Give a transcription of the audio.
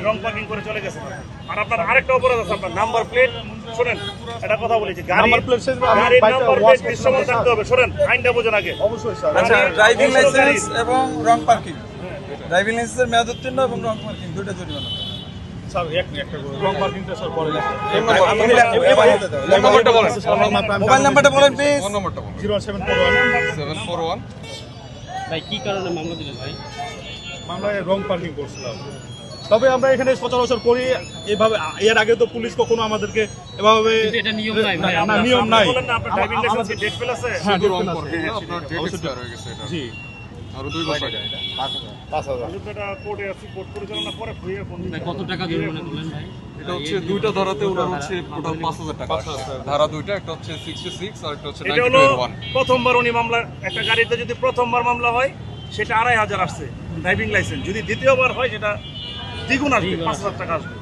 রং parking করে চলে গেছেন। আর আপনার আরেকটা অপরাধ আছে, আপনার নাম্বার প্লেট শুনেন, একটা কথা বলেছি, গাড়ির নাম্বার প্লেট দৃশ্যমান থাকতে হবে। শুনেন, আইনটা বোঝেন আগে। অবশ্যই স্যার। আচ্ছা, ড্রাইভিং লাইসেন্স এবং রং পার্কিং, ড্রাইভিং লাইসেন্সের মেয়াদ উত্তীর্ণ এবং রং পার্কিং দুইটা জরিমানা। স্যার একটা রং পার্কিংটা স্যার পরে মোবাইল নাম্বারটা বলেন প্লিজ। 0741 ভাই কি কারণে মামলা দিলেন ভাই? মামলায় রং পার্কিং করছিলাম। তবে আমরা এখানে সচরাচর করি এভাবে। এর আগে তো পুলিশ কখনো আমাদেরকে এভাবে, কিন্তু এটা নিয়ম নাই ভাই। না নিয়ম নাই। বলেন না, আপনার ড্রাইভিং লাইসেন্স কি ডেট ফেল আছে? হ্যাঁ, শুধু রং পার্কিং না, আপনার ডেট এক্সপায়ার হয়ে গেছে এটা। জি, আরো 2 বছর আগে। 5000। যেহেতু এটা কোর্টে আছে, কোর্ট পরিচালনা করে ফ্রি ফোন ভাই কত টাকা জরিমানা করলেন ভাই? এটা হচ্ছে দুইটা ধারাতে ওনার হচ্ছে টোটাল 5000 টাকা। ধারা দুইটা, একটা হচ্ছে 66 আর একটা হচ্ছে এটা হলো 92 প্রথমবার উনি মামলা, একটা গাড়িতে যদি প্রথমবার মামলা হয় সেটা 2500 আসছে ড্রাইভিং লাইসেন্স, যদি দ্বিতীয়বার হয় সেটা দ্বিগুণ আসবে, 5000 টাকা আসবে।